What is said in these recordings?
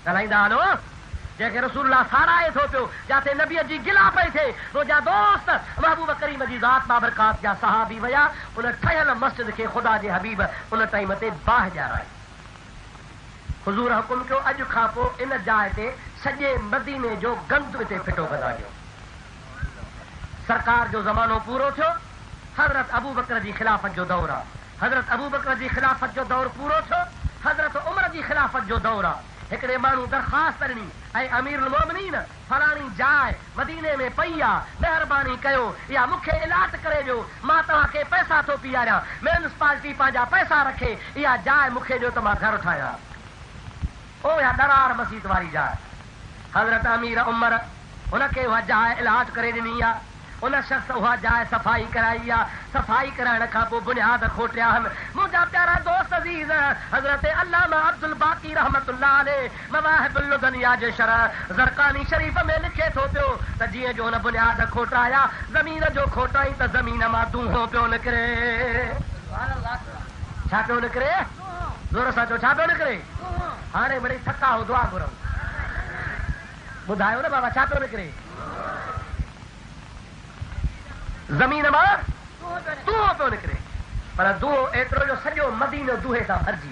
ॻाल्हाईंदा हलो जंहिंखे रसूलुल्लाह साराए थो पियो, जाते नबीअ जी गिला पई थिए, मुंहिंजा दोस्त महबूब करीम जी ज़ात बाबरकात जा सहाबी विया उन ठहियल मस्जिद खे ख़ुदा जे हबीब उन टाइम ते बाहि ॼाराई। हुज़ूर हुकुम कयो अॼु खां पोइ इन जाइ ते सॼे मदीने जो गंद हिते फिटो कंदा कयो। सरकार जो ज़मानो पूरो थियो, हज़रत अबू बकर जी खिलाफ़त जो दौर आहे। हज़रत अबू बकर जी खिलाफ़त जो दौर पूरो थियो, हज़रत उमर जी खिलाफ़त जो दौर आहे। हिकिड़े माण्हू दरख़्वास्त ॾिनी, ऐं अमीरुल मोमिनीन फलाणी जाइ मदीने में पई आहे, महिरबानी कयो या मूंखे इलाट करे ॾियो, मां तव्हांखे पैसा थो पीआरियां, म्यूनिसिपालिटी पंहिंजा पैसा रखे इहा जाइ मूंखे ॾियो त मां घर ठाहियां। ओ या दरार मस्जिद वारी जाइ। हज़रत अमीर उमर हुनखे उहा जाइ इलाट करे ॾिनी आहे। उन शख़्स उहा जाइ सफ़ाई कराई आहे। सफ़ाई कराइण खां पोइ बुनियाद खोटिया आहिनि। मुंहिंजा प्यारा दोस्त अज़ीज़ हज़रत अल्लामा अब्दुल बाक़ी रहमतुल्लाह अलैह मवाहिबुल दुनिया जे शरह ज़रक़ानी शरीफ़ में लिखे थो पियो त जीअं जो हुन बुनियाद खोटाया, ज़मीन जो खोटाई त ज़मीन मां दूंहों पियो निकिरे। छा पियो निकिरे? ज़ोर सां चओ, छा पियो निकिरे? हाणे बड़ी थका हो, दुआ घुरऊं। ॿुधायो न बाबा, छा पियो निकिरे? ज़मीन मां दूंहों पियो निकिरे। पर दूंहों एतिरो जो सॼो मदीनो दूहे सां भरिजी।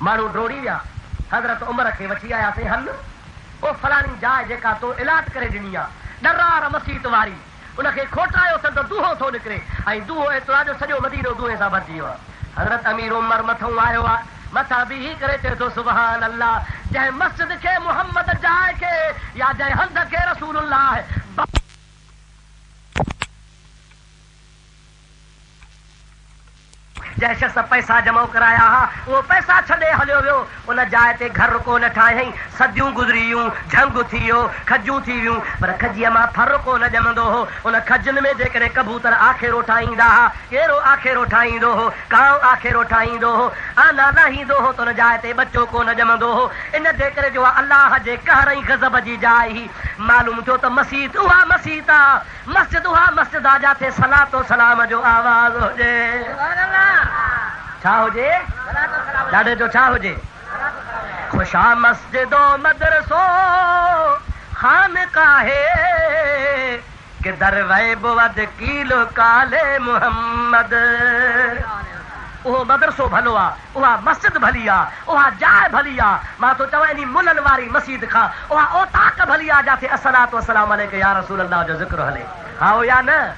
माण्हू डोड़ी विया, हज़रत उमर खे वठी आयासीं हल, ओ फलाणी जाइ जेका तो इलाट करे ॾिनी आहे डरार मसीत वारी, उनखे खोटायो त दूंहों थो निकिरे, ऐं दूंहों एतिरो जो सॼो मदीनो दूहे सां भरिजी वियो आहे। हज़रत अमीर उमर मथां आयो आहे, मथां बीही करे चए थो सुभान अल्लाह, जंहिं मस्जिद खे मुहम्मद जाइ खे या जंहिं हंध खे रसूलुल्लाह जंहिं शख़्स पैसा जमा कराया हा उहो पैसा छॾे हलियो वियो, उन जाइ ते घर कोन ठाहियईं। सदियूं गुज़री वियूं, झंग थी वियो, खजूं थी वियूं, पर खजीअ मां फर कोन ॼमंदो हो। उन खजनि में जेकॾहिं कबूतर आखेरो ठाहींदा हा, कहिड़ो आखेरो ठाहींदो हो, कांव आखेरो ठाहींदो हो, आना लाहींदो हो त उन जाइ ते बच्चो कोन ॼमंदो हो। इन जे करे जो अलाह जे कहर ऐं गज़ब जी जाइ ही मालूम थियो त मस्जिद उहा मस्जिद आहे, मस्जिद उहा मस्जिद आहे जाते सलातो सलाम जो आवाज़ हुजे। छा हुजे? ॾाढे जो छा हुजे? खुशा मस्जिदो मदरसो खानकाहे के दरवे बुवद कीलो काले मोहम्मद। उहो मदरसो भलो आहे, उहा मस्जिद भली आहे, उहा जाइ भली आहे। मां तो चवां इन मुलनि वारी मस्जिद खां उहा ओताक भली आहे जाते अस्सलातु वस्सलाम अलैका या रसूल अल्लाह जो ज़िक्र हले। हा हो या न?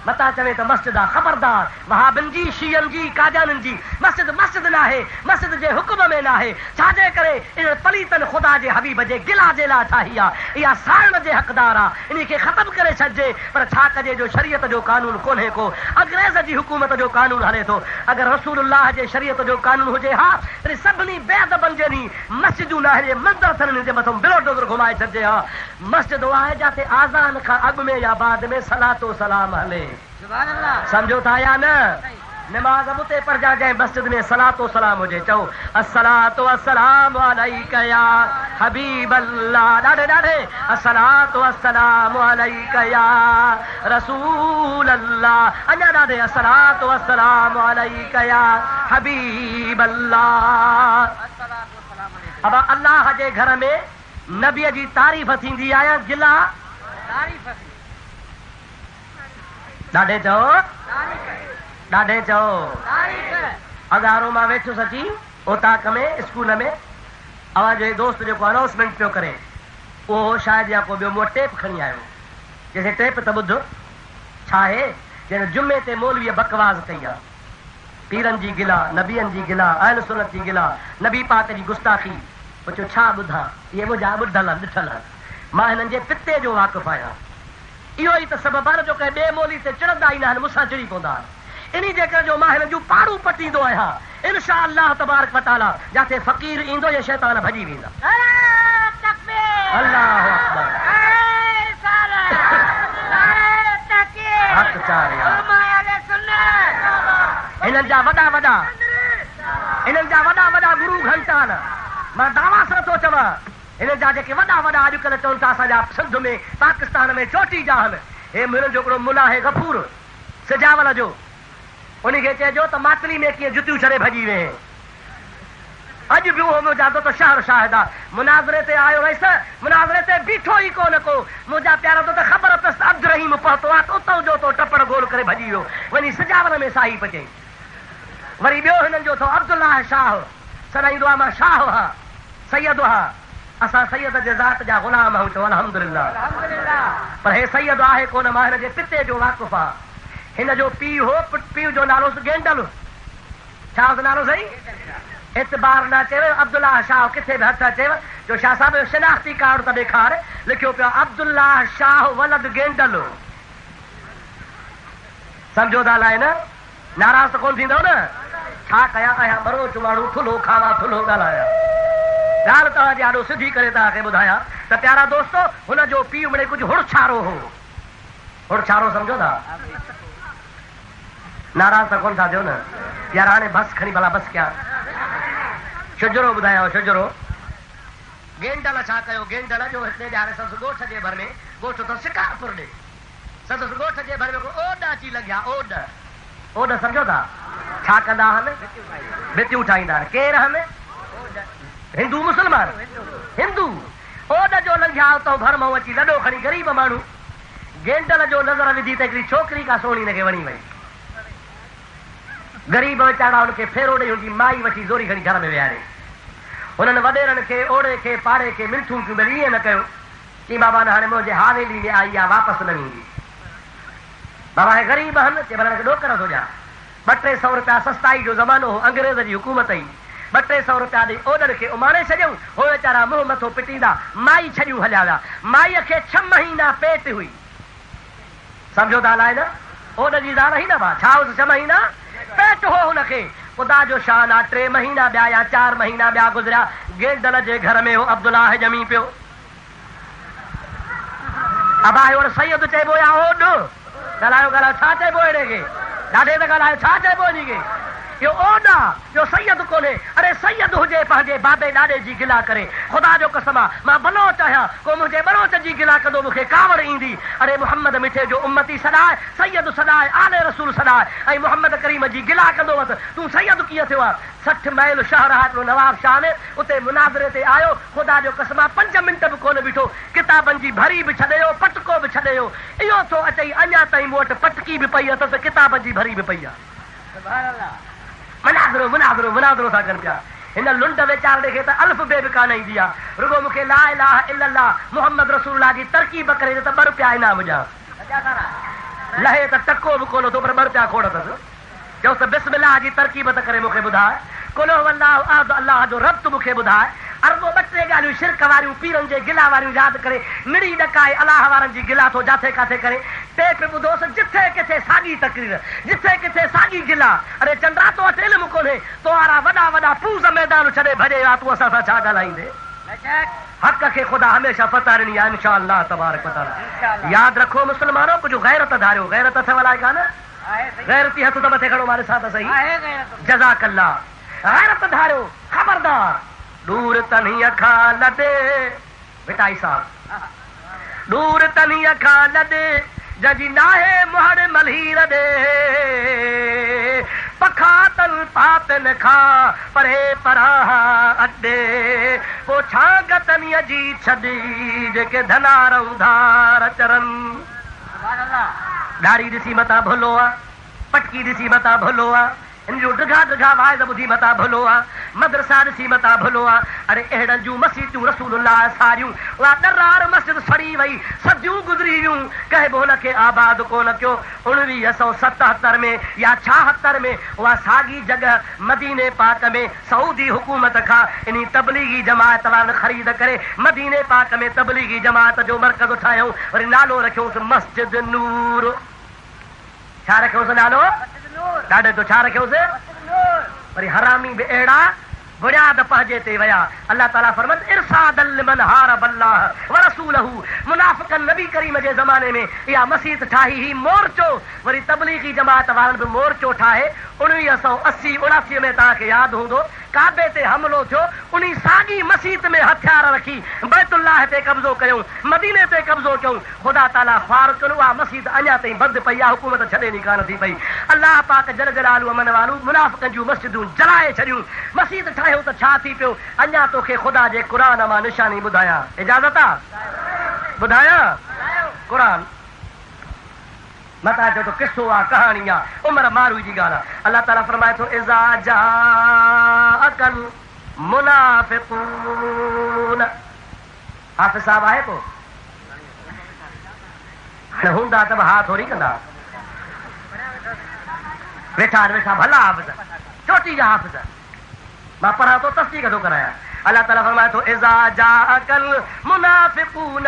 मता चवे त मस्जिद आहे, ख़बरदार वहाबिन जी, शियन जी, कादियाननि जी मस्जिद मस्जिद न आहे, मस्जिद जे हुक्म में न आहे। छाजे करे? इन पलीतन ख़ुदा जे हबीब जे गिला जे लाइ ठाही आहे, इहा साइण जे हक़दार आहे, इन खे ख़तम करे छॾिजे। पर छा कजे जो शरीयत जो कानून कोन्हे को, अंग्रेज़ जी हुकूमत जो कानून हले थो। अगरि रसूलुल्लाह जे शरीयत जो कानून हुजे हा त सभिनी बेअदबनि जे नी मस्जिदूं न आहे, मंदर थियनि जे मथां बिलो डोज़र घुमाए छॾिजे हा। मस्जिद उहा आहे जाते आज़ान खां अॻु में या बाद में सलातो सलाम हले। समझो था या न? नमाज उते पढ़जा जंहिं मस्जिद में सलातो सलाम हुजे। चओ अस्सलातु वस्सलामु अलैका या हबीब अल्लाह। ॾाढे ॾाढे अस्सलातु वस्सलामु अलैका या रसूल अल्लाह। अञा ॾाढे अस्सलातु वस्सलामु अलैका या हबीब अल्लाह। अब अल्लाह जे घर में नबीअ जी तारीफ़ थींदी आहे, गिला तारीफ़। ॾाढे चओ, ॾाढे चओ। अगारो मां वेठो सची ओताक में स्कूल में, आवाज़ जो दोस्त जेको अनाउंसमेंट पियो करे उहो शायदि या को ॿियो मूं टेप खणी आयो। जैसे टेप त ॿुधो छा आहे, जंहिं जुमे ते मौलवीअ बकवास कई आहे, पीरनि जी गिला, नबियनि जी गिला, अहल सुन्नत जी गिला, नबी पाक जी गुस्ताखी। पुछो छा ॿुधां? इहे मुंहिंजा ॿुधल ॾिठल, मां हिननि जे पिते जो वाक़िफ़ आहियां। इहो ई त सबबु आहे जो कंहिं ॿिए मोली ते चिड़ंदा ई न आहिनि, मूंसां चिड़ी पवंदा आहिनि। इन जे करे जो मां हिननि जूं पाड़ू पटींदो आहियां। इंशा अल्लाह तबारक व तआला जाते फ़क़ीर ईंदो या शैतान भॼी वेंदा। अल्लाहु अकबर। हिननि जा वॾा वॾा गुरू घंटा न, मां दावा सां थो चवां, हिन जा जेके वॾा वॾा अॼुकल्ह चवनि था असांजा सिंध में पाकिस्तान में चोटी जा आहिनि, हे मुंहिंजो हिकिड़ो मुला आहे गफूर सिजावल जो, उनखे चइजो त मातली में कीअं जुतियूं छॾे भॼी वे। अज भी वो मुझा तो शहर शाहिदा मुनाजरे ते आयो रहीस मुनाजरे ते बीठो ही कोन को मुझा प्यारा तो खबर पस अब्दुल रहीम पहुतो आ तो उतो जो तो टपड़ गोल करे भजी वियो वनी सजावन में साई पचे वरी बियो हिनन जो तो अब्दुल्लाह शाह सदाईंदो आ मां शाह हा सैयद हा असा सैयद जे ज़ात जा गुलाम हूं तो अल्हम्दुलिल्लाह पर हे सैयद आहे कोन मां हिन जे पिते जो वाक़िफ़ आ हिन जो पीउ हो पीउ जो नालो गेंडल छा नालो सही एतबार ना चवे अब्दुल्लाह शाह किथे भी हथ चवे जो शाह साहब शनाख्ती कार्ड त ॾेखार लिखियो पियो अब्दुल्लाह शाह वलद गेंडल समझो था लाए न नाराज़ त कोन थींदव न छा कया आहियां बरोच माण्हू थुलो खावा थुलो ॻाल्हाया ॻाल्हि तव्हांजी ॾाढो सिधी करे तव्हांखे ॿुधायां त प्यारा दोस्तो हुन जो पीउ मिड़े कुझु हुड़छारो हो हुड़छारो सम्झो था नाराज़ त कोन था थियो न यार हाणे बस खणी भला बस कया शुजरो ॿुधायांव शुजरो गेंडल छा कयो गेंडल जो हिते ॼाणे संदसि ॻोठ जे भर में ॻोठ त शिकारपुर ॾे संदसि ॻोठ जे भर में ओॾ अची लॻिया ओॾ ओॾ सम्झो था छा कंदा आहिनि भितियूं ठाहींदा आहिनि केरु आहिनि हिंदू मुस्लमान हिंदू ओॾ जो लंघिया उतां भर मां अची लॾो खणी ग़रीब माण्हू गेंडल जो नज़र विधी त हिकिड़ी छोकिरी का सोणी हिनखे वणी वई गरीब वीचारा हुनखे फेरो ॾेई हुनजी माई वठी ज़ोरी खणी घर में विहारे हुननि वॾेरनि खे ओड़े खे पाड़े खे मिंथूं कयूं भली ईअं न कयो की बाबा न हाणे मुंहिंजे हावेली में आई आहे वापसि न ईंदी बाबा हे ग़रीब आहिनि चई भला हिनखे ॾोकर थो ॾियां 200-300 रुपया सस्ताई जो ज़मानो हो अंग्रेज़ जी हुकूमत ई 200-300 रुपया ॾेई ओॾनि खे उमारे छॾियऊं हो वीचारा मुंहुं मथो पिटींदा माई छॾियूं हलिया विया माईअ खे 6 महीना पेट हुई सम्झो था अलाए न ओॾ जी ज़ाल ई न भा छा हुअसि 6 महीना पेट हो हुनखे ख़ुदा जो शान आहे 3 महीना ॿिया या 4 महीना ॿिया गुज़रिया गेंडल जे घर में हो अब्दुल्लाह ॼमी पियो अबायो सैयद चइबो या ओॾ ॻाल्हायो ॻाल्हायो छा चइबो अहिड़े खे ॾाढे त ॻाल्हायो छा चइबो इन्ही खे इहो ओॾ आहे इहो सैयद कोन्हे अरे सैयद हुजे पंहिंजे बाबे ॾाॾे जी गिला करे ख़ुदा जो कसम आहे मां बलोच आहियां को मुंहिंजे बलोच जी गिला कंदो मूंखे कावड़ ईंदी अरे मोहम्मद मिठे जो उम्मती सॾाए सैयद सॾाए आले रसूल सॾाए ऐं मोहम्मद करीम जी गिला कंदो हुअसि तूं सैयद कीअं थियो आहे 60 माइल शहर आहे हिकिड़ो नवाब शाह में उते मुनाज़रे ते आयो ख़ुदा जो कसम आहे 5 मिंट बि कोन बीठो किताबनि जी भरी बि छॾियो पटको बि छॾियो इहो थो अचई अञा ताईं मूं वटि पटकी बि पई अथसि किताबनि जी भरी बि पई आहे मुनाज़रो मुनाज़रो मुनाज़रो था कनि पिया हिन लुंड वीचारे खे त अल्फ बे बि कान ईंदी आहे रुगो मूंखे ला इलाहा इल्लल्लाह मुहम्मद रसूलुल्लाह जी तरकीब करे त 2 रुपया इनाम ॾियां लहे त टको बि कोन थो पर 2 रुपया खोड़ अथसि चयोसि त बिस्मिल्लाह जी तरकीब त करे मूंखे ॿुधाए कुलो वल्लाहु अहद अल्लाह जो रब्त मूंखे ॿुधाए अरबो 2-3 ॻाल्हियूं शिरक वारियूं पीरनि जे गिला वारियूं यादि करे निड़ी ॾकाए अलाह वारनि जी गिला थो जाथे काथे करे टेप ॿुधोसि जिथे किथे साॻी तकरीर जिथे किथे साॻी गिला अरे चंद्रा तो वटि इल्मु कोन्हे तोहारा वॾा वॾा पूज़ मैदान छॾे भॼे विया तूं असां सां छा ॻाल्हाईंदे हक़ खे ख़ुदा हमेशह फतह ॾिनी आहे इंशाअल्लाह तबारक व तआला यादि रखो मुस्लमानो कुझु गैरत धारियो गैरत अथव अलाए कान गैरती हथ त मथे खणो मारे साथ सही जज़ाकल्लाह गैरत धारियो खबरदार दूर तनी अखा लॾे बेटाई साहब दूर तनी अखा लॾे जजी नाहे मुहर मलहीर दे पखा तन पातन खा परे पराहा अड्डे पो छा गतनीअ जी छॾी जेके धनार उधार चरन ॾाढ़ी ॾिसी मता भुलो आहे पटकी ॾिसी मता भुलो आहे इन जो ड्रिघा ड्रिघा वाइज़ ॿुधी मता भुलो आहे मदरसा ॾिसी मता भुलो आहे अरे अहिड़नि जूं मस्जिदूं रसूलुल्लाह सारियूं उहा दरार मस्जिद सड़ी वई सदियूं गुज़री वियूं कंहिं बि हुनखे आबाद कोन कयो 1977 में या 76 में उहा साॻी जॻह मदीने पाक में सऊदी हुकूमत खां इन तबलीगी जमात वारनि ख़रीद करे मदीने पाक में तबलीगी जमात जो मर्कज़ ठाहियूं वरी नालो रखियोसि मस्जिद नूर छा रखियोसि नालो ॾाढे तो छा रखियोसि वरी हरामी बि अहिड़ा बुनियाद पंहिंजे ते विया अल्लाह ताला फरमत इरसादल लिमन हारब अल्लाह व रसूलहू मुनाफ़िक़न नबी करीम जे ज़माने में इहा मस्जिद ठाही ही मोर्चो वरी तबलीगी जमात वारनि बि मोर्चो ठाहे 1980-79 में तव्हांखे यादि हूंदो काबे ते हमलो थियो, उन्ही साॻी मस्जिद में हथियार रखी बैतुल्लाह ते कब्ज़ो कयूं, मदीने ते कब्ज़ो कयूं। ख़ुदा ताला फार कयो, उहा मस्जिद अञा ताईं बंदि पई आहे, हुकूमत छॾे नी कान थी पई। अलाह पाक जल जलालू अमन वालू मुनाफ़िक़नि जूं मस्जिदूं जलाए छॾियूं। मस्जिद ठाहियो त छा थी पियो? अञा तोखे ख़ुदा जे क़ुरान मां निशानी ॿुधायां। इजाज़त आहे? ॿुधायां क़ुरान मता जो तो किस्सो आहे, कहानी आहे, उमर मारूई जी ॻाल्हि आहे। अल्लाह ताला फरमाए थो इज़ा जाअकल मुनाफ़िक़ून। हाफ़िज़ साहब आहे को? हाणे हूंदा त हा थोरी कंदा। वेठा वेठा भला हाफ़िज़, चोटी जा हाफ़िज़, मां पढ़ां थो तस्दीक़ थो करायां। अल्लाह ताला फरमाए थो इज़ा जाअकल मुनाफ़िक़ून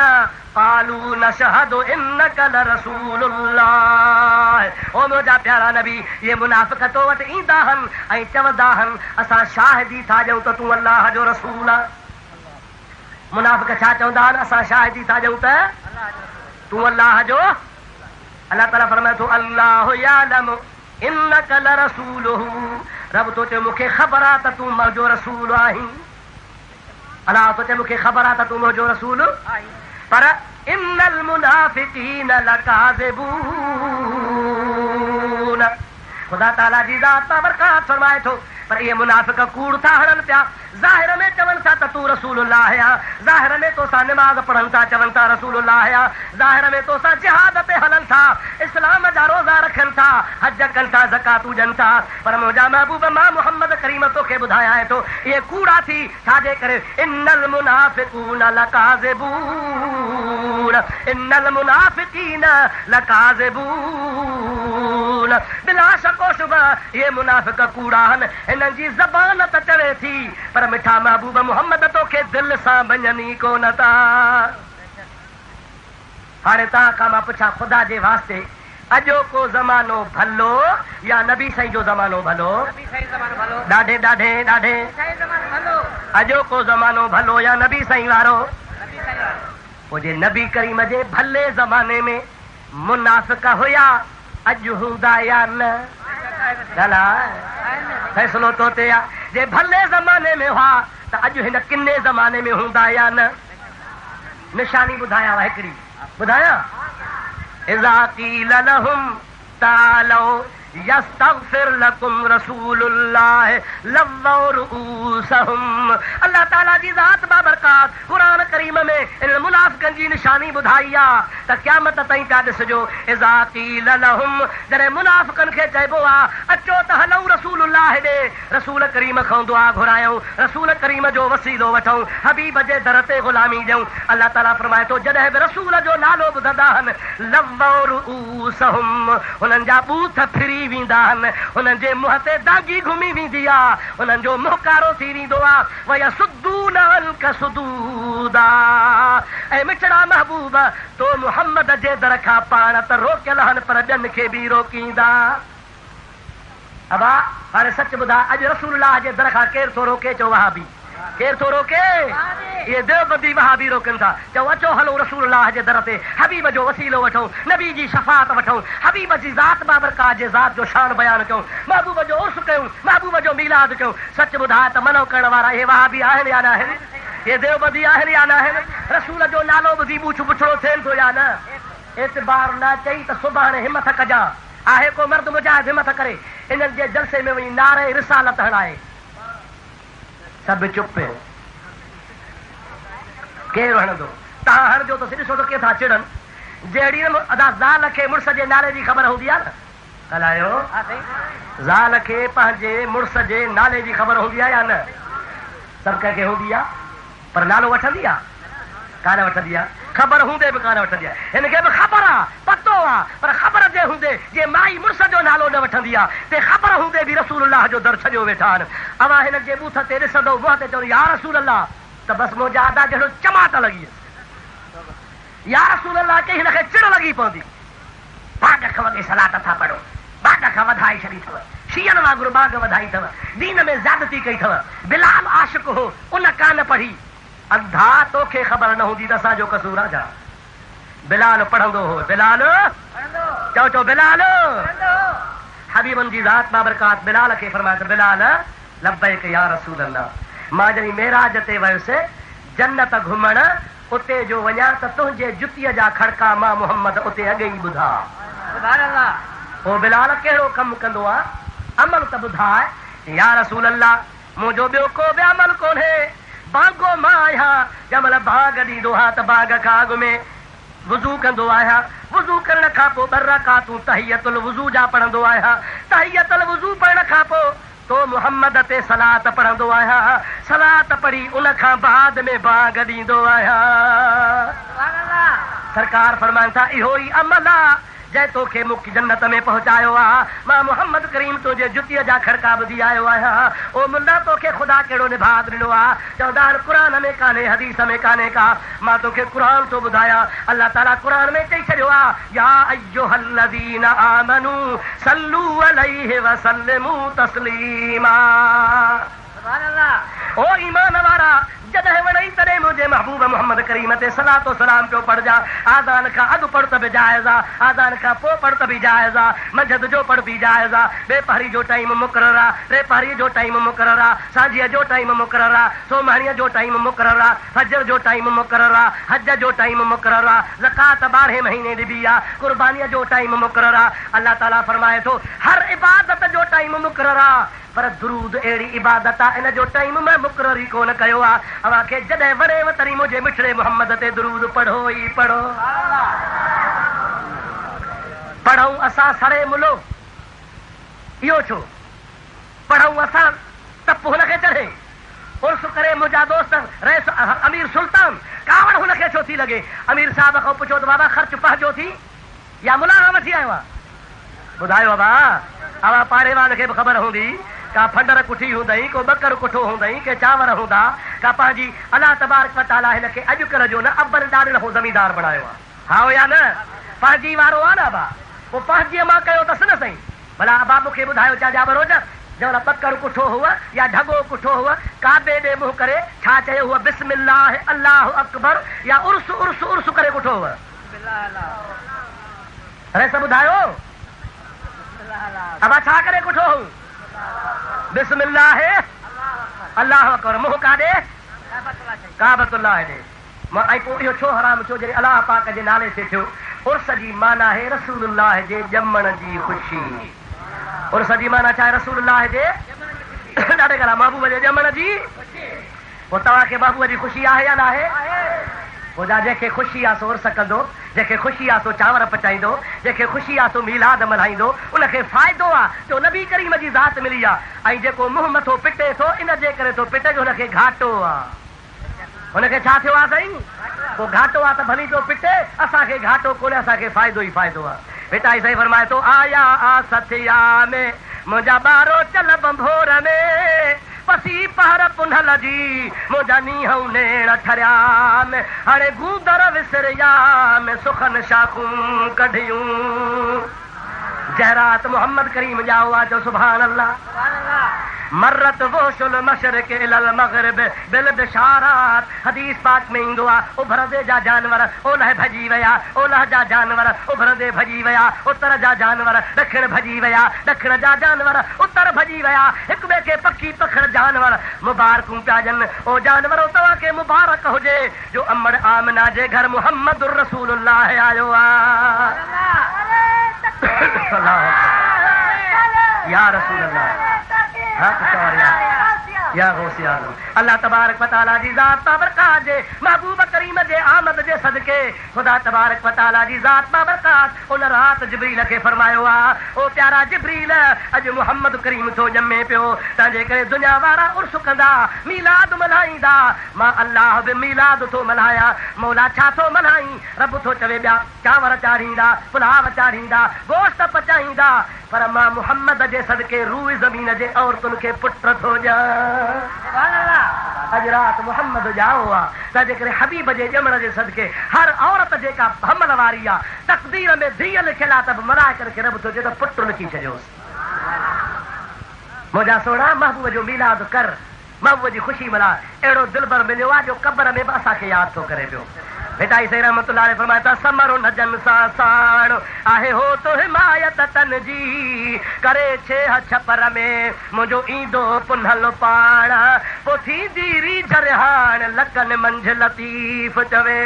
क़ालू नशहदु इन्नका लरसूलुल्लाह। ओ मुंहिंजा प्यारा नबी, ये मुनाफ़िक़ तो वटि ईंदा आहिनि ऐं चवंदा आहिनि असां शाहिदी था ॾियूं त तूं अल्लाह जो रसूल आहे। मुनाफ़िक़ छा चवंदा आहिनि? असां शाहिदी था ॾियूं त तूं अल्लाह जो। अल्लाह ताला फरमाए थो अल्लाहु यालमु इन्नका लरसूलुहु। रब तो चए मूंखे ख़बर आहे त तूं मुंहिंजो रसूल आहीं। अल्लाह तो चए मूंखे ख़बर आहे त तूं मुंहिंजो रसूल आहीं, पर इन्नल मुनाफ़िक़ीन लकाज़िबून। ख़ुदा ताला जी ज़ात बरकात फरमाए थो, पर इहे मुनाफ़िक़ कूड़ था हणनि पिया। ज़ाहिर में चवनि था त तूं रसूलुल्लाह आहियां, ज़ाहिर में तोसां निमाज़ पढ़नि था, चवनि था रसूलुल्लाह आहियां, ज़ाहिर में तोसां जिहाद ते हलनि था, इस्लाम जा रोज़ा रखनि था, हज कनि था, ज़कात ॾियनि था, पर मुंहिंजा महबूब मां मुहम्मद करीम तोखे ॿुधायां थो इहे कूड़ा थी। छाजे करे? इन्नल मुनाफ़िक़ून लकाज़िबून, इन्नल मुनाफ़िक़ीन लकाज़िबून। बिला शक व शुबह ये मुनाफ़िक़ कूड़ा आहिनि। हिननि जी ज़बान त चवे थी, पर मिठा महबूब मुहम्मद तोखे दिलि सां मञनि कोन था। हाणे तव्हां खां मां पुछां, ख़ुदा जे वास्ते अॼोको ज़मानो भलो या नबी साईं जो ज़मानो भलो? ॾाढे ॾाढे ॾाढे अॼोको ज़मानो भलो या नबी साईं वारो? पोइ जे नबी करीम जे भले ज़माने में मुनाफ़िक़ हुया, अॼु हूंदा या न? फ़ैसिलो तो ते आहे। जे भले ज़माने में हुआ त अॼु हिन किने ज़माने में हूंदा या न? निशानी ॿुधायांव हिकिड़ी, ॿुधायां? इज़ा क़ील लहुम तालौ यस्तग़फिर लकुम रसूलुल्लाह लव्वौ रुऊसहुम। अल्लाह ताला जी ज़ात बाबरकात क़ुरान करीम में इन मुनाफ़िक़नि जी निशानी ॿुधाई आहे त क़यामत ताईं पिया ॾिसिजो। इज़ा क़ील लहुम, जॾहिं मुनाफ़िक़नि खे चइबो आहे अचो त हलूं रसूलुल्लाह ॾे, रसूल करीम खां दुआ घुरायूं, रसूल करीम जो वसीलो वठूं, हबीब जे दर ते ग़ुलामी ॾियूं। अल्लाह ताला फरमाए थो जॾहिं बि रसूल जो नालो ॿुधंदा आहिनि लव्वौ रुऊसहुम, हुननि जा बूथ फिरी वेंदा आहिनि, हुननि जे मुंहं ते दागी घुमी वेंदी आहे, हुननि जो मुहकारो थी वेंदो आहे। वयसुद्दून अन्का सुदूदा। ऐं मिठड़ा महबूब तो मुहम्मद जे दर खां पाण त रोकियल आहिनि, पर ॿियनि खे बि रोकींदा। अबा हाणे सच ॿुधा, अॼु रसूलुल्लाह जे दर खां केरु थो रोके? चओ वहाबी। केरु थो रोके? ये देवबंदी वहाबी रोकनि था। चओ अचो हलो रसूलुल्लाह जे दर ते, हबीब जो वसीलो वठूं, नबी जी शफ़ाअत वठूं, हबीब जी ज़ात बाबरकात जे ज़ात जो शान बयान कयूं, महबूब जो उर्स कयूं, महबूब जो मीलाद कयूं। सच ॿुधाए त मनो करण वारा इहे वहाबी आहिनि या न आहिनि? ये देवबंदी आहिनि या न आहिनि? रसूल जो नालो ॿुधी ॿूछ बुछड़ो थियनि थो या न? एतबार न चई त सुभाणे हिमत कजां। आहे को मर्द मुजाहिद हिमत करे इन्हनि जे जलसे में वञी नारे रिसालत हणाए? सभु चुप। केरु हणंदो? तव्हां हणजो त ॾिसो त केतिरा चिड़नि। जहिड़ी अदा ज़ाल खे मुड़ुस जे नाले जी ख़बर हूंदी आहे न? ॻाल्हायो। ज़ाल खे पंहिंजे मुड़ुस जे नाले जी ख़बर हूंदी आहे या न? सभु कंहिंखे हूंदी आहे, पर नालो वठंदी आहे? कान वठंदी आहे। ख़बर हूंदे बि कान वठंदी आहे। हिनखे बि ख़बर आहे, पतो आहे, पर ख़बर जे हूंदे जे माई मुड़ुस जो नालो न वठंदी आहे, ते ख़बर हूंदे बि रसूलुल्लाह जो दर छॾियो वेठा आहिनि। अवां हिन जे बूथ ते ॾिसंदो, मुंहं ते चवंदो या रसूलल्लाह, त बसि मुंहिंजा अदा जहिड़ो चमाट लॻी या रसूलल्लाह चई हिनखे चिड़ लॻी पवंदी। बाग खां वॻे सलात था पढ़ो, बाग खां वधाई छॾी अथव, शीअनि वांगुरु बाग वधाई अथव, दीन में ज़्यादती कई अथव। बिलाल आशिक़ हो, उन कान पढ़ी। अंधा तोखे ख़बर न हूंदी त असांजो कसूर आहे छा? बिलाल पढ़ंदो हो, बिलाल चओ चओ बिलाल। हबीबनि जी ज़ात बाबरकात बिलाल खे फरमाए त बिलाल लब्बैक या रसूल अल्लाह। मां जॾहिं मेराज ते वयुसि जन्नत घुमण, उते जो वञा त तुंहिंजे जुतीअ जा खड़का मां मोहम्मद उते अॻे ई ॿुधा। पोइ बिलाल कहिड़ो कमु कंदो आहे, अमल त ॿुधाए। या रसूल अल्लाह, मुंहिंजो ॿियो को बि अमल कोन्हे। बागो मां आहियां, जंहिंमहिल बाग ॾींदो आहे त बाग खां अॻु में वुज़ू कंदो आहियां। वुज़ू करण खां पोइ 2 रकातूं तहियतुल वुज़ू जा पढ़ंदो आहियां। तहियतुल वुज़ू पढ़ण खां पोइ तो मोहम्मद ते सलात पढ़ंदो आहियां। सलात पढ़ी उन खां बाद में बाग ॾींदो आहियां। सरकार फरमाइनि था इहो ई अमल आहे जंहिं तोखे मुख्य जन्नत में पहुचायो आहे। मां मोहम्मद करीम तुंहिंजे जुतीअ जा खड़का ॿुधी आयो आहियां। ओ मुल्ला तोखे ख़ुदा कहिड़ो निभात ॾिनो आहे, चवंदा आहिनि क़ुर में कान्हे, हदीस में कान्हे का। मां तोखे क़ुर थो ॿुधायां। अल्लाह ताला क़ुर में चई छॾियो आहे, या अय्युहल्लज़ीन आमनू सल्लू अलैहि व सल्लिमू तस्लीमा। ओ ईमान वारा, जॾहिं वणई तॾहिं मुंहिंजे महबूब मोहम्मद करीम ते सलातो सलाम पियो पढ़जा। आज़ान खां अॻु पढ़ त बि जाइज़ आहे, आज़ान खां पोइ पढ़ त बि जाइज़ आहे, मंझंदि जो पढ़ बि जाइज़ आहे। ॿिए पहरी जो टाइम मुक़ररु आहे, टे पहरी जो टाइम मुक़ररु आहे, सांझीअ जो टाइम मुक़ररु आहे, सोमहणीअ जो टाइम मुक़ररु आहे, फजर जो टाइम मुक़ररु आहे, हज जो टाइम मुक़ररु आहे, ज़कात 12 महीने ॾिबी आहे, कुर्बानीअ जो टाइम मुक़ररु आहे। अल्लाह ताला फरमाए थो हर इबादत जो टाइम मुक़ररु आहे, पर दुरूद अहिड़ी इबादत आहे इन जो टाइम मैं मुक़ररु ई कोन कयो आहे। अव्हांखे जॾहिं वणेव तरी मुंहिंजे मिठड़े मोहम्मद ते दुरूद पढ़ो ई पढ़ो। पढ़ूं असां सड़े मुलो, इहो छो पढ़ूं असां त हुनखे चढ़े। उर्स करे मुंहिंजा दोस्त रईस अमीर सुल्तान कावड़ हुनखे छो थी लॻे। अमीर साहब खां पुछो त बाबा ख़र्च पंहिंजो थी या मुला वठी आयो आहे? ॿुधायो बाबा, अवा पाड़े वारनि खे बि ख़बर हूंदी, का फंडर कुठी हूंदई, को बकर कुठो हूंदई, के चांवर हूंदा, का पंहिंजी अलाह तबारक व तआला हिनखे अॼुकल्ह जो न अब्बल ॾाढो दफ़ो ज़मीदार बणायो आहे। हा या न? पंहिंजी वारो आहे न बा, पोइ पंहिंजीअ मां कयो अथसि न साईं। भला अबा मूंखे ॿुधायो छा जाबर हुज, जंहिंमहिल बकर कुठो हुआ या ढगो कुठो हुआ, काबे ॾे मुंहुं करे छा चयो हुआ, बिस्मिल्लाह अल्लाहु अकबर या उर्स उर्स उर्स करे कुठो हुआ? अरे सभु ॿुधायो अबा छा करे कुठो हूं? बिस्मिल्लाह अल्लाहु अकबर, मुंहुं काॾे? काबतुल्लाह ॾे। ऐं पोइ इहो छो हराम छो? जॾहिं अलाह पाक जे नाले से थियो। उर्स जी माना आहे रसूलुल्लाह जे ॼमण जी ख़ुशी। उर्स जी माना छा आहे? रसूलुल्लाह जे ॾाढे ॻाल्हि महबूब जे ॼमण जी। पोइ तव्हांखे महबूब जी ख़ुशी आहे या न आहे? पोइ जंहिंखे ख़ुशी आहे सो उर्स कंदो, जंहिंखे ख़ुशी आहे सो चांवर पचाईंदो, जंहिंखे ख़ुशी आहे सो मीलाद मल्हाईंदो। उनखे फ़ाइदो आहे जो नबी करीम जी ज़ात मिली आहे। ऐं जेको मुंहुं मथो पिटे थो इन जे करे थो पिटे जो हुनखे घाटो आहे। हुनखे छा थियो आहे साईं? पोइ घाटो आहे त भली थो पिटे, असांखे घाटो कोन्हे, असांखे फ़ाइदो ई फ़ाइदो आहे। बेटा ई साईं फरमाए थो, आया आ सथिया में मुंहिंजा ॿारो चल बंभोर में, पसी पहर पुनल जी मुंहिंजा नीहं नेण ठरिया में, हाणे गूदर विसरिया में सुखन शाखूं कढियूं। जहरात मोहम्मद करीम जा हुआ जो सुभान अल्लाह। मर्रत वोशुल मशरिक इलल मगरिब बिल बिशारात। हदीस पाक में ईंदो आहे, उभरंदे जा जानवर ओलह भॼी विया, ओलह जा जानवर उभरंदे भॼी विया, उत्तर जा जानवर ॾखिण भॼी विया, ॾखिण जा जानवर उत्तर भॼी विया। हिक ॿिए खे पखी पखड़ जानवर मुबारकूं पिया ॾियनि। ओ जानवर तव्हांखे मुबारक हुजे जो अमड़ आमना जे घर मुहम्मद रसूलुल्लाह आयो आहे। या रसूल अल्लाह या गौसे आज़म। अल्लाह तबारक व तआला जी ज़ात बाबरकात जे महबूब करीम जे आमद जे सदके ख़ुदा तबारक व तआला जी ज़ात बाबरकात उन रात जिब्रील खे फरमायो आहे, ओ प्यारा जिब्रील, अॼु मोहम्मद करीम थो ॼमे पियो, तंहिंजे करे दुनिया वारा उर्स कंदा, मीलाद मल्हाईंदा। मां अल्लाह बि मीलाद थो मल्हायां। मौला छा थो मल्हाई? रब थो चवे ॿिया चांवर चाढ़ींदा, पुलाव चाढ़ींदा, गोश्त पचाईंदा, पर मां मोहम्मद जे सदके रूह ज़मीन जे औरतुनि खे पुट थो ॾियां। अॼु राति मोहम्मद ॼाओ आहे, तंहिंजे करे हबीब जे ॼमण जे सदके हर औरत जेका हमल वारी आहे, तक़दीर में धीअ लिखियल आहे, त बि मलाइकनि खे रब थो चए त पुट लिखी छॾियोसि। मुंहिंजा सोणा महबूब जो मीलाद कर, महबूब जी ख़ुशी मल्हा। अहिड़ो दिलबर मिलियो आहे जो क़ब्र में बि असांखे यादि थो करे पियो। बेटाई से रहमतुल्लाह अलैह फरमाया समरो नजन साण आहे हो तो हिमायत तन जी करे छे छपर में मुझो ईंदो पुनल पाण पोथी दीरी झरहान लकन मंझ लतीफ चवे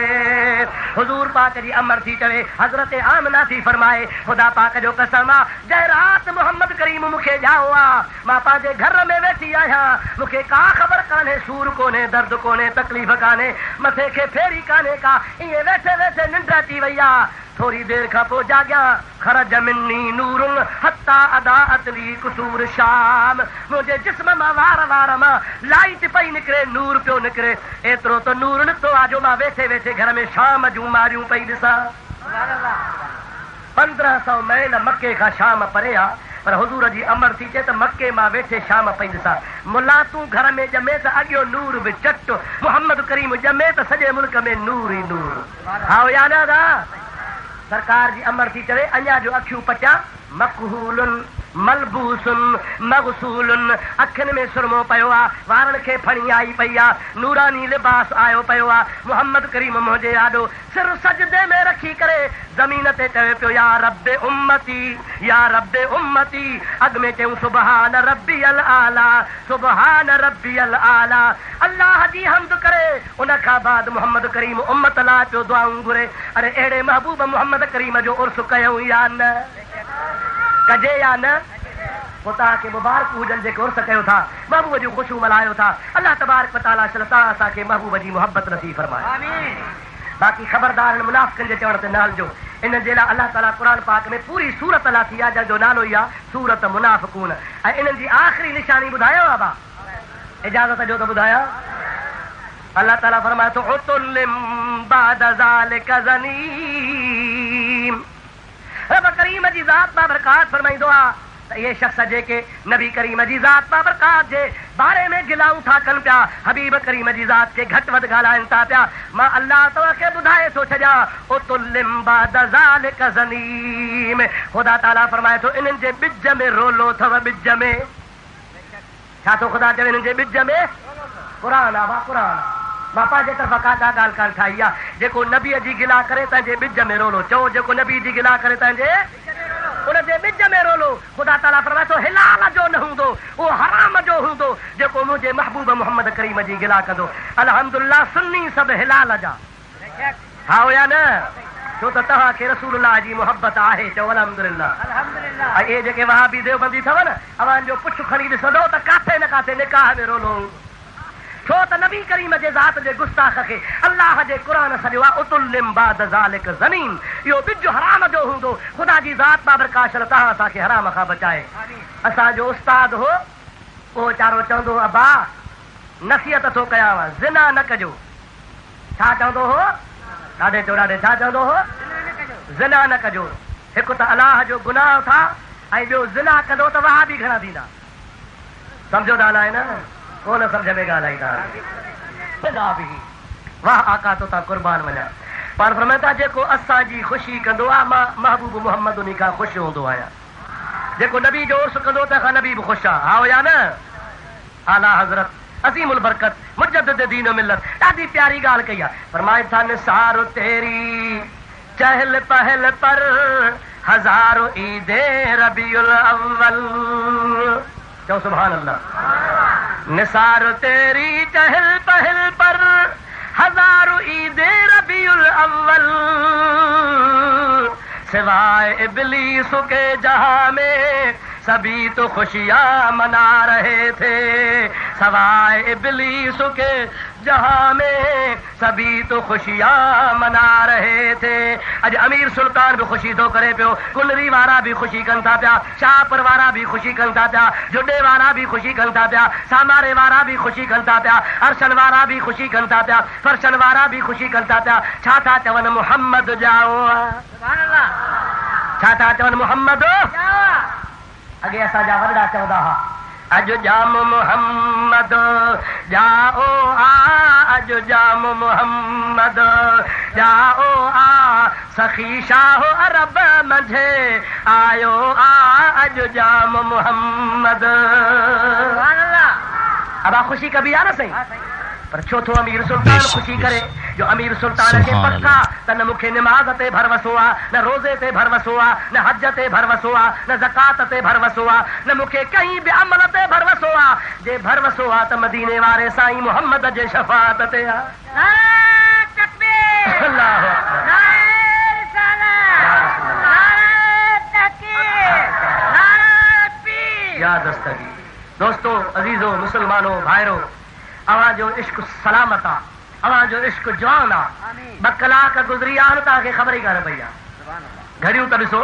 हुजूर पाक जी अमर थी चवे हजरत आमना थी फरमाए खुदा पाक जो कसम जय रात मोहम्मद करीम मुखे जाओ मां पांजे घर में वेठी आया मुखे का खबर काने सूर कोने दर्द कोने तकलीफ काने मथे के फेरी काने का ये वेठे वेठे निंद्रा थी वैया थोड़ी देर का पो जाग्या खरज मिन्नी नूरुन हत्ता अदाअत ली कुसूर शाम मुझे जिस्म मां वार वार मां लाइट पई निकरे नूर पियो निकरे एतरो तो नूर न तो आजो मां वेठे वेठे घर में शाम जूं मारियूं पई ॾिसां 1500 मील मक्के का शाम परे आ पर हुजूर जी अमर थी चे त मक्के मां वेठे शाम पई ॾिसां मुला तूं घर में ॼमे त अॻियो नूर बि चट मोहम्मद करीम ॼमे त सॼे मुल्क में नूर ई नूर हा या न दा सरकार जी अमर थी चवे अञा जो अखियूं पचा मकहूलुन मलबूसुन मगसूलुन अखियुनि में सुरमो पियो आहे वारनि खे फणी आई पई आहे नूरानी लिबास आयो पियो आहे मोहम्मद करीम मुंहिंजे आॾो सिर सजदे में रखी करे ज़मीन ते चवे पियो या रब्बे उम्मती अॻ में चयूं सुबहान रब्बी अल आला सुबहान रब्बी अल आला अल्लाह जी हम्द करे उन खां बाद मोहम्मद करीम उम्मत लाइ पियो दुआऊं घुरे अरे अहिड़े महबूब मोहम्मद करीम जो उर्स कयूं या न कजे या न पोइ तव्हांखे मुबारक हुजनि जेके उर्स कयो था महबूब जूं ख़ुशियूं मल्हायो था अल्लाह तबारक व तआला असांखे महबूब जी मोहब्बत नसीब फरमाए बाक़ी ख़बरदार मुनाफ़िक़नि जे चवण ते न हलिजो इन जे लाइ अल्लाह ताला क़ुर पाक में पूरी सूरत अला थी आहे जंहिंजो नालो ई आहे सूरत मुनाफ़िक़ून ऐं इन्हनि जी आख़िरी निशानी ॿुधायो आहे बा इजाज़त ॾियो त ॿुधायो अल्लाह ताला फरमाए थो उतुल्लिम बाद ज़ालिका ज़नीम रब करीम जी ज़ात बाबरकात फरमाईंदो आहे त इहे शख़्स जेके नबी करीम जी ज़ात बाबरकात जे बारे में गिलाऊं था कनि पिया हबीब करीम जी ज़ात खे घटि वधि ॻाल्हाइनि था पिया मां अल्लाह तव्हांखे ॿुधाए थो छॾियां उतुल्लिम बाद ज़ालिका ज़नीम ख़ुदा ताला फरमाए थो इन्हनि जे ॿिज में रोलो अथव ॿिज में छा थो ख़ुदा चवे इन्हनि जे ॿिज में क़ुर आहे क़ुर मां पंहिंजे तरफ़ां का ॻाल्हि कान ठाही आहे जेको नबीअ जी गिला करे तंहिंजे ॿिज में रोलो चओ जेको नबी जी गिला करे तंहिंजे उनजे ॿिज में रोलो ख़ुदा ताला फरमाए थो हिलाल जो न हूंदो उहो हराम जो हूंदो जेको मुंहिंजे महबूब मोहम्मद करीम जी गिला कंदो अल्हम्दुलिल्लाह सुन्नी सभु हिलाल जा हा या न छो त तव्हांखे रसूलुल्लाह जी मोहब्बत आहे चओ अल्हम्दुलिल्लाह ऐं इहे जेके वहाबी देवबंदी अथव न अवां जो पुछ खणी ॾिसंदो त काथे न काथे निकाह में रोलो छो त नबी करीम जे ज़ात जे गुस्ताख खे अल्लाह जे क़ुर सॼो आहे उतुल्लिम बाद ज़ालिका ज़नीम इहो ॿिज हराम जो हूंदो ख़ुदा जी ज़ात बाबरकाशल तव्हां असांखे हराम खां बचाए असांजो उस्ताद हो उहो वीचारो चवंदो अबा नसीहत थो कयांव ज़िना न कजो छा चवंदो हो ॾाढे चौराॾे छा चवंदो हो ज़िना न कजो हिकु त अलाह जो गुनाह था ऐं ॿियो ज़िना कंदो त वहाबी घणा थींदा सम्झो था न कोन सम्झ में ॻाल्हाईंदा वाह आका तो तव्हां क़ुर्बान वञा पाण फरमाए था जेको असांजी ख़ुशी कंदो आहे मां महबूब मोहम्मद उन खां ख़ुशि हूंदो आहियां जेको नबी जो उर्स कंदो तंहिंखां नबी बि ख़ुशि आहे हा या न आला हज़रत अज़ीमुल बरकत मुजद्दिद दीन मिलत ॾाढी प्यारी ॻाल्हि कई आहे फरमाए था निसारो तेरी चहल पहल पर हज़ारो ईदे रबीउल अव्वल चओ सुभान अल्लाह निसार तेरी चहल पहल पर हजारों ईदे रबीउल अव्वल सिवाय इब्लीस के जहां में सभी तो खुशियां मना रहे थे सवाय इब्लीस के जहां में सभी तो खुशियां मना रहे थे अज अमीर सुल्तान भी खुशी तो करे पियो कुलरी वारा भी खुशी कनि था पिया शाहपुर वारा भी खुशी कनि था पिया जुडे वारा भी खुशी कनि था पिया सामारे वारा भी खुशी कनि था पिया अरशन वारा भी खुशी कनि था पिया फरशन वारा भी खुशी कनि था पिया छा था चवनि मोहम्मद जाओ छा था चवनि मोहम्मद अॻे असांजा वॾा चवंदा हुआ अॼु जाम मोहम्मद जाओ अॼु जाम मोहम्मद जाओ सखी शाह अरब मंझे आयो अॼु जाम मोहम्मद अब खुशी कभी आ ना सही पर चौथो अमीर सुल्तान खुशी करे जो अमीर सुल्तान खे पक्का त न मूंखे निमाज़ ते भरवसो आहे, न रोज़े ते भरवसो आहे, न हज ते भरवसो आहे, न ज़कात ते भरवसो आहे, न मूंखे कंहिं बि अमल ते भरवसो आहे। जे भरवसो आहे त मदीने वारे साईं मुहम्मद जे शफ़ाअत ते आहे। नारे तकबीर, अल्लाहु अकबर, नारे रिसालत, नारे तहकीर, नारे पीर। या दस्तगीर दोस्तों, अजीजो, मुसलमानो, भाइरो, अवां जो इश्क सलामत आहे, अवां जो इश्क जवान आहे। 2 कलाक गुज़री विया आहिनि, तव्हांखे ख़बर ई कान पई आहे। घड़ियूं त ॾिसो,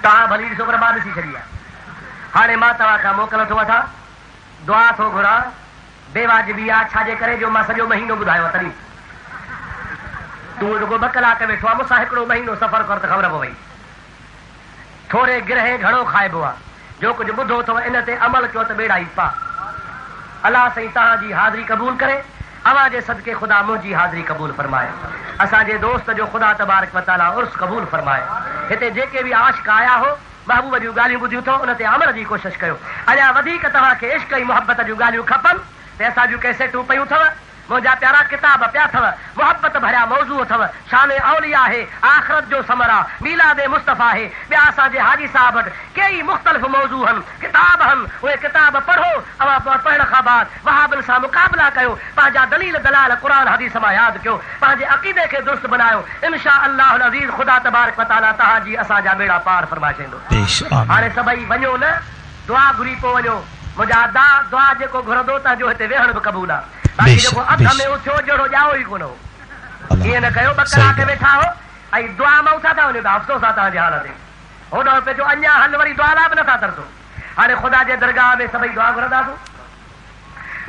तव्हां भली ॾिसो पर मां ॾिसी छॾी आहे। हाणे मां तव्हां खां मोकल थो वठां, दुआ थो घुरां, बेवाजिबी आहे छाजे करे जो मां सॼो महीनो ॿुधायो आहे। तॾहिं तूं रुगो 2 कलाक वेठो आहे, मूंसां हिकिड़ो महीनो सफ़र कर त ख़बर पवई। थोरे गिरहे घणो खाइबो आहे। जो कुझु ॿुधो अथव इन ते अमल कयो त बेड़ा ई पा। अलाह साईं तव्हांजी हाज़िरी क़बूल करे, अवां जे सदके ख़ुदा मुंहिंजी हाज़िरी क़बूल फरमाए, असांजे दोस्त जो ख़ुदा तबारक व तआला उर्स क़बूल फरमाए। हिते जेके बि आशिक़ आया हो, महबूब जूं ॻाल्हियूं ॿुधियूं अथव, उन ते अमल जी कोशिशि कयो। अञा वधीक तव्हांखे इश्क ऐं मुहबत जूं ॻाल्हियूं खपनि त असां जूं कैसेटूं पयूं अथव, मुंहिंजा प्यारा किताब पिया अथव, मुहबत भरिया मौज़ू अथव, शान औलिया आहे, आख़िरत जो समर आहे, मीलाद मुस्तफ़ा आहे, ॿिया असांजे हाजी साहब वटि कई मुख़्तलिफ़ मौज़ू आहिनि, किताब आहिनि। उहे किताब पढ़ो, अवां पढ़ण खां बाद वहाबनि सां मुक़ाबिला कयो, पंहिंजा दलील दलाल क़ुरान हदीस मां यादि कयो, पंहिंजे अक़ीदे खे दुरुस्त बनायो। इंशा अल्लाह अज़ीज़ ख़ुदा तबारक व तआला तव्हांजी असांजा बेड़ा पार फरमाए छॾींदो। हाणे सभई वञो न, दुआ घुरी पोइ वञो। मुंहिंजा दुआ जेको घुरंदो तव्हांजो हिते वेहण बि क़बूल आहे। बाक़ी जेको अध में उथियो जहिड़ो ॼाओ ई कोन हो। ईअं न कयो 2 कलाक वेठा हो ऐं दुआ मां उथा था वञो, अफ़सोस आहे तव्हांजे हाल ते। होॾो पे जो अञा हल वरी दुआ लाइ बि नथा तरसो। हाणे ख़ुदा जे दरगाह में सभई दुआ घुरंदासीं।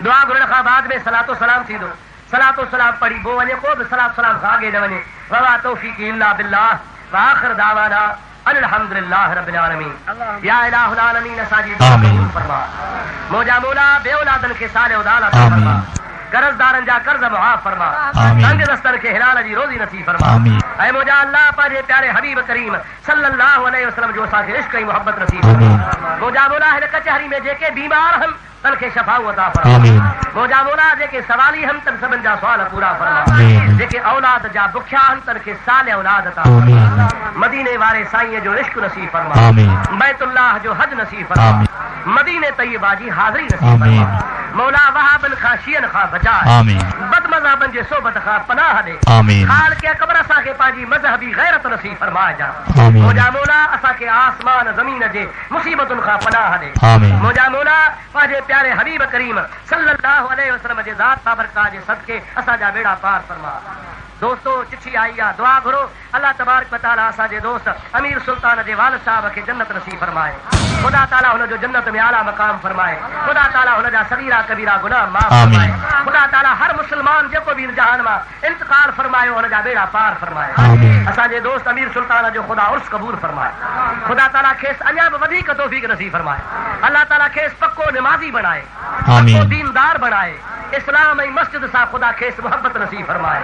दुआ घुरण खां बाद में सलातो सलाम थींदो। सलातो सलाम पढ़ी पोइ वञे, को बि सलातो सलाम खां अॻे न वञे। वमा तौफ़ीक़ी इल्ला बिल्लाह व आख़िर दावाना अल्हम्दुलिल्लाह रब्बिल आलमीन। या इलाहुल आलमीन असांजी दुआ क़बूल फरमा। मुंहिंजा मौला बेऔलादनि खे साले औलाद अता फरमा, कर्ज़दारनि जा कर्ज़ मुआफ़ फरमा, तंग दस्तनि खे हिलाल जी रोज़ी नसीब फरमा। ऐं मुंहिंजा अल्लाह पंहिंजे प्यारे हबीब करीम सल्लल्लाहु अलैहि वसल्लम जो असांखे इश्क ऐं मुहबत नसीब फरमा। मुंहिंजा मौला हिन कचहरी में जेके बीमार आहिनि तन खे शफ़ाउ अता फरमा। मुंहिंजा मौला जेके सवाली आहिनि तन सभिनि जा सुवाल पूरा फरमा। जेके औलाद जा बुखिया आहिनि तन खे साल औलाद अता फरमा। मदीने वारे साईं जो इश्क नसीब फरमा। बैतुल्लाह जो हज नसीब फरमा। मदीने तैयबा जी हाज़िरी नसीब फरमा। मौला वहाबन खां शियन खां बचाए, बदमज़हबन जे सोबत खां पनाह ॾे। खाल के अकबर असांखे पंहिंजी मज़हबी गैरत नसीब फरमाए जा। मुंहिंजा मौला असांखे आसमान ज़मीन जे मुसीबतुनि खां पनाह ॾे। मुंहिंजा मौला पंहिंजे प्यारे हबीब करीम सल्लल्लाहु अलैहि वसल्लम जे ज़ात बाबरकात जे सदके असांजा बेड़ा पार फरमा। दोस्तों चिट्ठी आई आहे, दुआ घुरो, अल्लाह तबारक व तआला असांजे दोस्त अमीर सुल्तान जे वालिद साहब खे जन्नत नसीब फरमाए। ख़ुदा ताला हुनजो जन्नत में आला मक़ाम फरमाए। ख़ुदा ताला हुनजा सगीरा कबीरा गुनाह माफ़ फरमाए। ख़ुदा ताला हर मुस्लमान जेको बि जहान मां इंतकाल फरमायो हुनजा बेड़ा पार फरमाए। असांजे दोस्त अमीर सुल्तान जो ख़ुदा उर्स क़बूल फरमाए। ख़ुदा ताला खेसि अञा बि वधीक तौफ़ीक़ नसीब फरमाए। अल्लाह ताला खेसि पक्को निमाज़ी बणाए, पक्को दीनदार बणाए। इस्लाम ऐं मस्जिद सां ख़ुदा खेसि मुहबत नसीब फरमाए।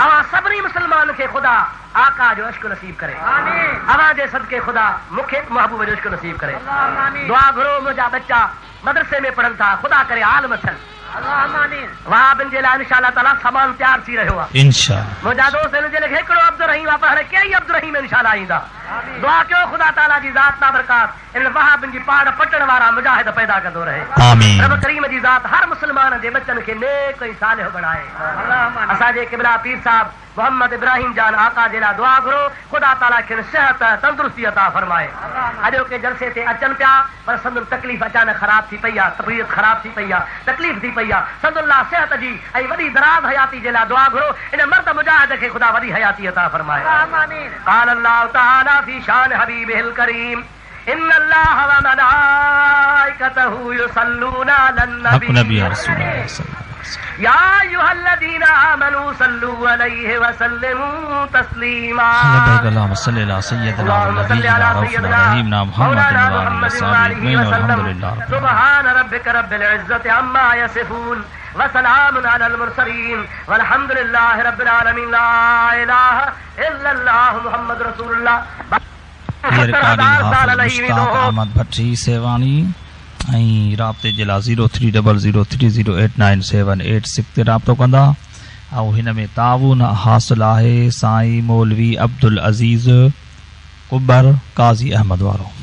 अवां सभिनी मुस्लमान खे ख़ुदा आका जो इश्क नसीब करे। अवां जे सदके ख़ुदा मूंखे महबूब जो इश्क नसीब करे। दुआ घुरो, मुंहिंजा बच्चा मदरसे में पढ़नि था, ख़ुदा करे आलिम थियनि। वहाबनि जे लाइ इंशा अल्लाह ताला सामान तयार थी रहियो आहे। मुंहिंजा दोस्त हिन जे लाइ हिकिड़ो अब्दुल रहीम आहे, पर हाणे कई अब्दुल रहीम इंशा अल्लाह ईंदा। दुआ कयो ख़ुदा ताला जी ज़ात बाबरकात इन वहाबनि जी पाड़ पटण वारा मुजाहिद पैदा कंदो रहे। रब करीम जी ज़ात हर मुस्लमान जे बच्चनि खे नेक ऐं सालिह बणाए। असांजे क़िबला पीर साहब मोहम्मद इब्राहिम जान आका जे लाइ दुआ घुरो, ख़ुदा ताला खे सेहत तंदुरुस्ती अता फरमाए। अॼोके जलसे ते अचनि पिया पर संदुनि तकलीफ़ अचानक ख़राब थी पई आहे, तबीयत ख़राब थी पई आहे, तकलीफ़ थी पई आहे। संदुल्लाह सेहत जी ऐं वॾी दराज़ हयाती जे लाइ दुआ घुरो, इन मर्द मुजाहिद खे ख़ुदा वॾी हयाती अता फरमाए। क़ाल अल्लाहु तआला फी शान हबीबिहिल करीम इन्न अल्लाह व मलाइकतहु युसल्लूना अलन नबी या अय्युहल्लज़ीना आमनू सल्लू अलैहि व सल्लिमू तस्लीमा। अल्लाहुम्मा सल्लि अला सय्यिदिना व नबियिना रऊफिना रहीमिना मुहम्मदिन व आलिहि व सल्लम। सुब्हान रब्बिका रब्बिल इज्जति अम्मा यसिफून व सलामुन अलल मुरसलीन वल्हम्दुलिल्लाहि रब्बिल आलमीन। ला इलाहा इल्लल्लाह मुहम्मद रसूलुल्लाह। ये रिकॉर्डिंग हाफिज मुश्ताक अहमद भट्टी सेवानी ऐं राब्ते जे लाइ 0300308978 ते राब्तो कंदा। ऐं हिन में ताउन हासिल आहे साईं मौलवी अब्दुल अज़ीज़ कुबर काज़ी अहमद वारो।